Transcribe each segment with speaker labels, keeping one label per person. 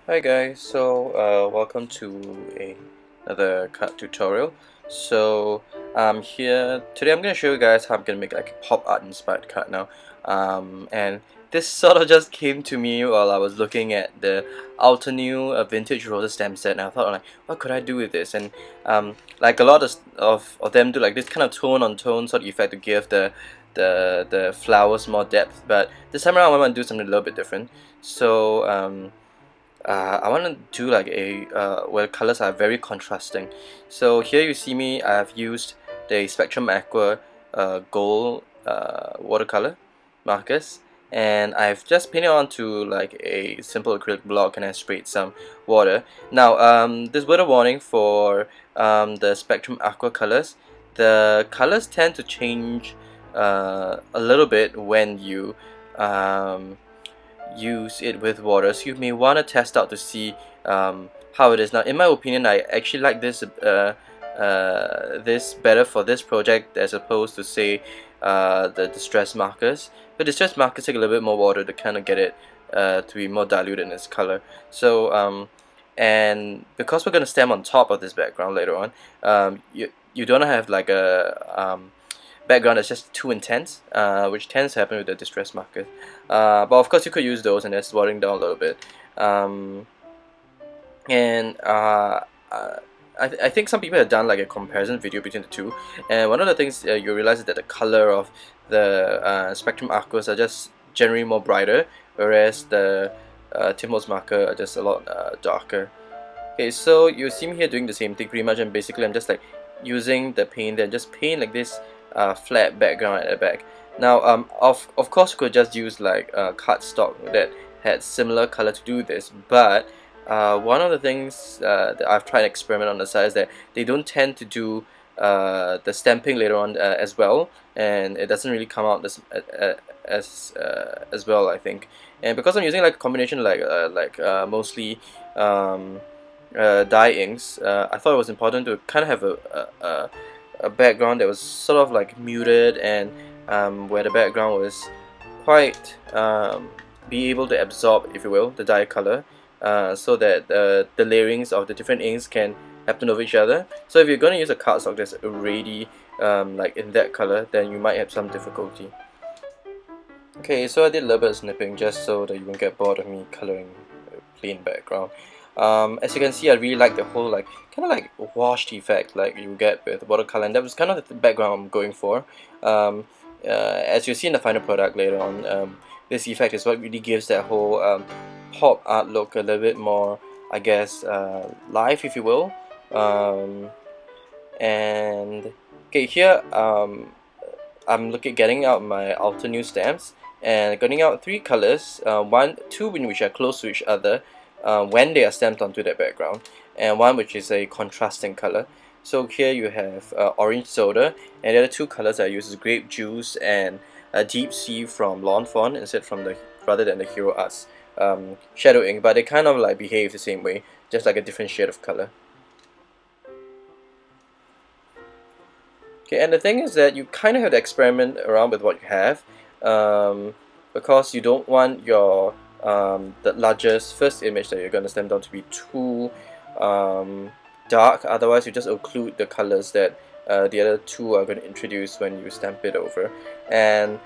Speaker 1: Hi guys, welcome to another cut tutorial. Here today I'm gonna show you guys how I'm gonna make like a pop art inspired cut now. And this sort of just came to me while I was looking at the Altenew vintage roller stamp set, and I thought like, what could I do with this? And like a lot of them do like this kind of tone on tone sort of effect to give the flowers more depth. But this time around I want to do something a little bit different. I want to do like where colors are very contrasting. So here you see me, I've used the Spectrum Aqua gold watercolor markers, and I've just painted onto like a simple acrylic block, and I sprayed some water. Now this word of warning for the Spectrum Aqua colors: the colors tend to change a little bit when you use it with water, so you may want to test out to see how it is. Now in my opinion, I actually like this better for this project as opposed to say the distress markers. The distress markers take a little bit more water to kind of get it to be more diluted in its color. And because we're going to stamp on top of this background later on, you don't have like a background that's just too intense, which tends to happen with the distress markers. But of course you could use those and just watering down a little bit. Um, and I think some people have done like a comparison video between the two, and one of the things you realize is that the color of the Spectrum Aquas are just generally more brighter, whereas the Timos marker are just a lot darker. Okay, so you see me here doing the same thing pretty much, and basically I'm just like using the paint and just paint like this flat background at the back. Now of course you could just use like cardstock that had similar color to do this, but one of the things that I've tried to experiment on the side is that they don't tend to do the stamping later on as well, and it doesn't really come out as well, I think. And because I'm using like a combination mostly dye inks, I thought it was important to kind of have a background that was sort of like muted, and where the background was quite be able to absorb, if you will, the dye color, so that the layerings of the different inks can happen over each other. So if you're going to use a cardstock that's already like in that color, then you might have some difficulty. Okay, so I did a little bit of snipping just so that you won't get bored of me coloring a plain background. As you can see, I really like the whole like kind of like washed effect like you get with watercolor, and that was kind of the background I'm going for. As you see in the final product later on, this effect is what really gives that whole pop art look a little bit more, I guess, life, if you will. Um, and okay, here I'm getting out my Altenew stamps and getting out three colors, two in which are close to each other when they are stamped onto that background, and one which is a contrasting color. So here you have orange soda, and the other two colors I use is grape juice and deep sea from Lawn Fawn instead from the rather than the Hero Arts shadow ink, but they kind of like behave the same way, just like a different shade of color. Okay, and the thing is that you kind of have to experiment around with what you have, um, because you don't want your the largest first image that you're going to stamp down to be too um, dark. Otherwise, you just occlude the colors that the other two are going to introduce when you stamp it over. And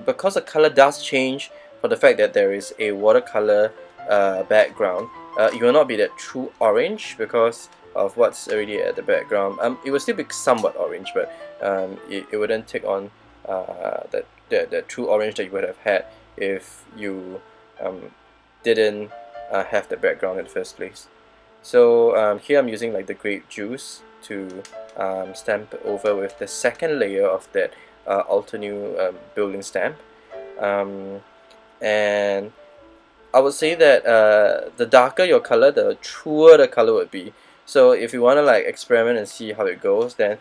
Speaker 1: because the color does change for the fact that there is a watercolor background, it will not be that true orange because of what's already at the background. It will still be somewhat orange, but it wouldn't take on that true orange that you would have had if you didn't have the background in the first place. So here I'm using like the grape juice to stamp over with the second layer of that Altenew building stamp, and I would say that the darker your color, the truer the color would be. So if you want to like experiment and see how it goes, then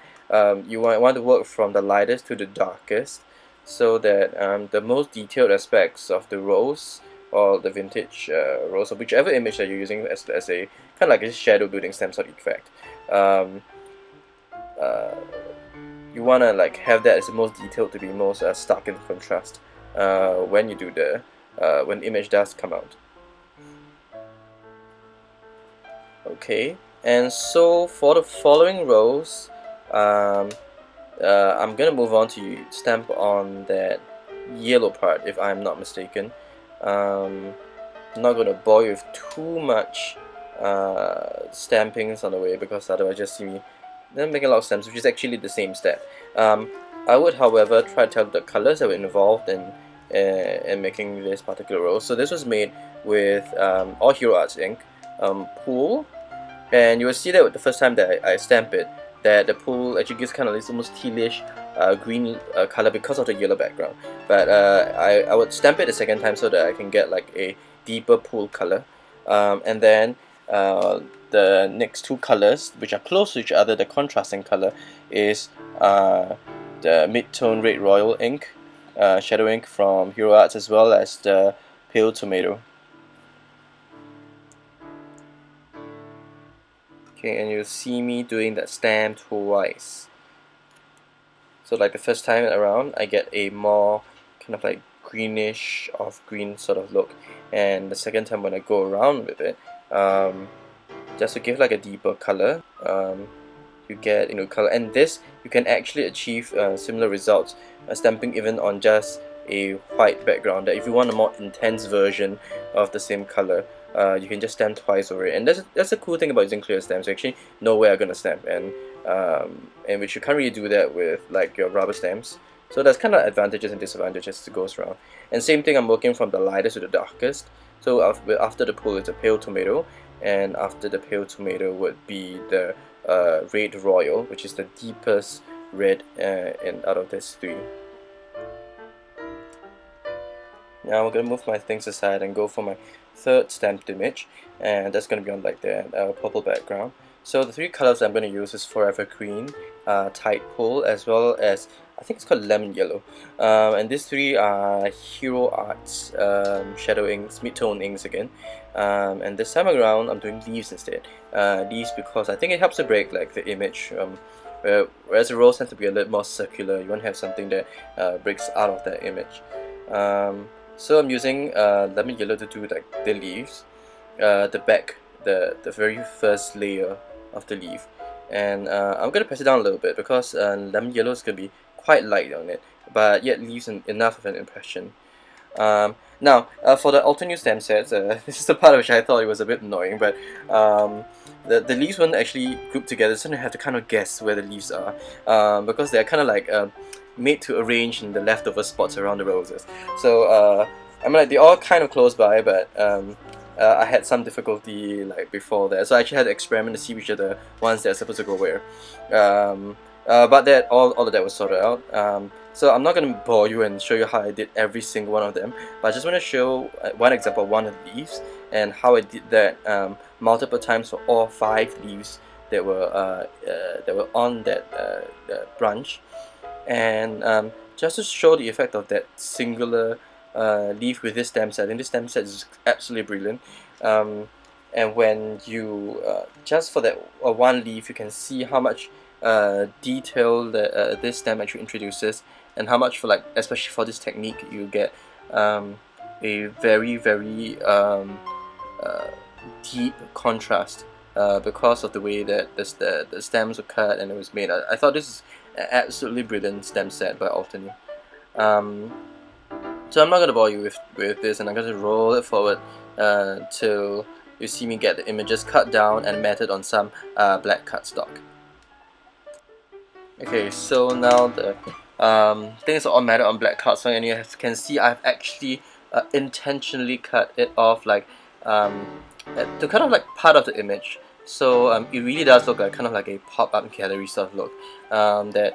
Speaker 1: you want to work from the lightest to the darkest, so that the most detailed aspects of the rose or the vintage rose, or whichever image that you're using as a kind of like a shadow building stamp sort of effect, um, uh, you want to like have that as the most detailed to be most stark in contrast when you do the when the image does come out. Okay, and so for the following rows, um, I'm gonna move on to stamp on that yellow part, if I'm not mistaken. I'm not gonna bore you with too much stampings on the way, because otherwise just see me then making a lot of stamps, which is actually the same step. Um, I would, however, try to tell the colors that were involved in making this particular row. So this was made with All Hero Arts ink, Pool, and you will see that the first time that I stamp it, that the pool actually gives kind of this almost tealish green color because of the yellow background. But I would stamp it the second time so that I can get like a deeper pool color. And then the next two colors, which are close to each other, the contrasting color is the mid-tone red royal ink, shadow ink from Hero Arts, as well as the pale tomato. Okay, and you'll see me doing that stamp twice. So like the first time around, I get a more kind of like greenish off green sort of look, and the second time when I go around with it, just to give like a deeper color, you get color, and this you can actually achieve similar results stamping even on just a white background. That if you want a more intense version of the same color, you can just stamp twice over it. And that's a cool thing about using clear stamps. You actually know where you're gonna stamp, and which you can't really do that with like your rubber stamps. So there's kind of advantages and disadvantages to goes around. And same thing, I'm working from the lightest to the darkest. So after the pool is a pale tomato, and after the pale tomato would be the red royal, which is the deepest red out of these three. Now I'm gonna move my things aside and go for my third stamped image, and that's gonna be on like the purple background. So the three colors I'm gonna use is Forever Green, Tide Pool, as well as I think it's called Lemon Yellow. And these three are Hero Arts shadow inks, mid-tone inks again. And this time around I'm doing leaves instead. Leaves because I think it helps to break like the image. Whereas the rose tends to be a little more circular, you want to have something that breaks out of that image. So I'm using lemon yellow to do like the leaves, the back, the very first layer of the leaf, and I'm gonna press it down a little bit because lemon yellow is gonna be quite light on it, but yet leaves enough of an impression. Now, for the alternate stamp sets, this is the part which I thought it was a bit annoying, but the leaves weren't actually grouped together, so you have to kind of guess where the leaves are, because they're kind of like made to arrange in the leftover spots around the roses. So I mean, like, they're all kind of close by, but I had some difficulty like before that, so I actually had to experiment to see which are the ones that are supposed to go where. But that all of that was sorted out. So I'm not going to bore you and show you how I did every single one of them, but I just want to show one example of one of the leaves and how I did that multiple times for all 5 leaves that were on that branch, and just to show the effect of that singular leaf with this stamp set. And this stamp set is absolutely brilliant. And when you just for that one leaf, you can see how much detail that this stamp actually introduces, and how much for like, especially for this technique, you get a very deep contrast because of the way that the stems were cut and it was made. I thought this is an absolutely brilliant stem set by Altany. So I'm not going to bore you with this, and I'm going to roll it forward till you see me get the images cut down and matted on some black cardstock. Okay, so now the things are all matted on black cardstock, and you can see I've actually intentionally cut it off like to kind of like part of the image. So it really does look like kind of like a pop-up gallery sort of look, that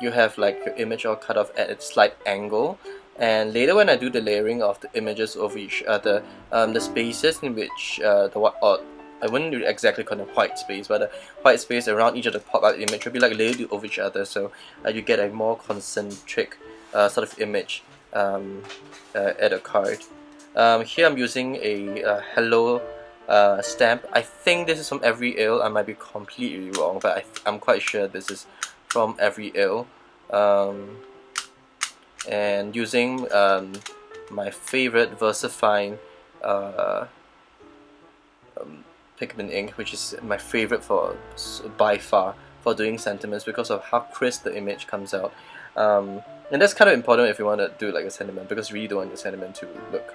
Speaker 1: you have like your image all cut off at its slight angle. And later when I do the layering of the images over each other, the spaces in which I wouldn't exactly call them white space, but the white space around each of the pop-up image will be like layered over each other, so you get a more concentric sort of image at a card. Here I'm using a hello stamp. I think this is from Every Ale. I might be completely wrong, but I'm quite sure this is from Every Ale. And using my favorite VersaFine pigment ink, which is my favorite by far for doing sentiments because of how crisp the image comes out. And that's kind of important if you want to do like a sentiment, because you really don't want your sentiment to look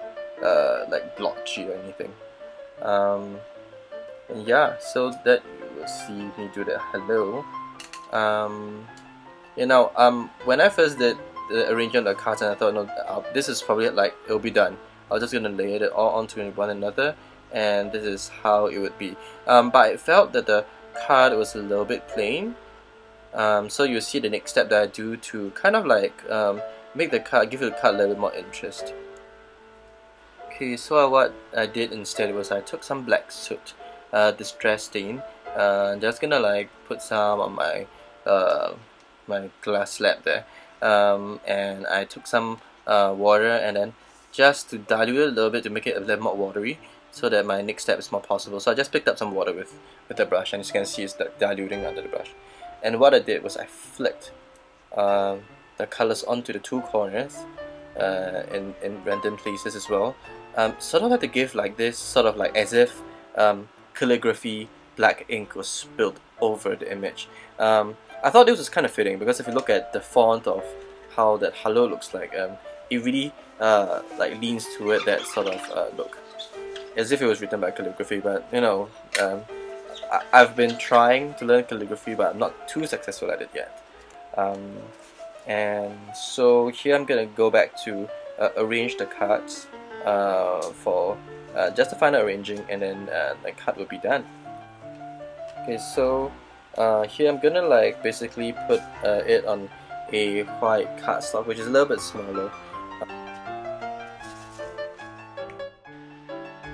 Speaker 1: like blotchy or anything. And yeah, so that you will see me do the hello. When I first did the arrangement of the cards, and I thought, no, this is probably like it'll be done. I was just gonna lay it all onto one another, and this is how it would be. But I felt that the card was a little bit plain. So you'll see the next step that I do to kind of like make the card, give the card a little bit more interest. Okay, so what I did instead was I took some black soot, distress stain. Just gonna like put some on my my glass slab there, and I took some water, and then just to dilute it a little bit to make it a little more watery, so that my next step is more possible. So I just picked up some water with the brush, and as you can see, it's diluting under the brush. And what I did was I flicked the colors onto the two corners in random places as well, sort of like to give like this sort of like as if calligraphy black ink was spilled over the image. I thought this was kind of fitting because if you look at the font of how that hello looks like, it really like leans toward that sort of look, as if it was written by calligraphy. But you know, I've been trying to learn calligraphy, but I'm not too successful at it yet. And so here I'm gonna go back to arrange the cards for just the final arranging, and then the card will be done. Okay, so here I'm gonna like basically put it on a white cardstock, which is a little bit smaller.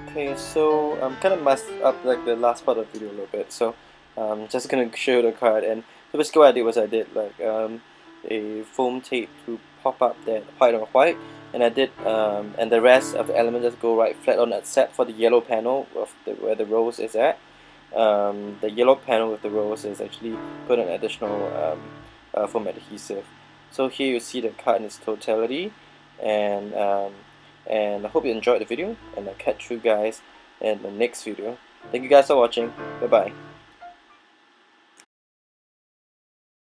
Speaker 1: Okay, so I'm kind of messed up like the last part of the video a little bit, so I'm just gonna show you the card. And so basically what I did was I did like a foam tape to pop up that white on white, and I did and the rest of the elements just go right flat on, except for the yellow panel of where the rose is at. The yellow panel with the rose is actually put an additional foam adhesive. So here you see the card in its totality, and I hope you enjoyed the video, and I'll catch you guys in the next video. Thank you guys for watching. Bye bye.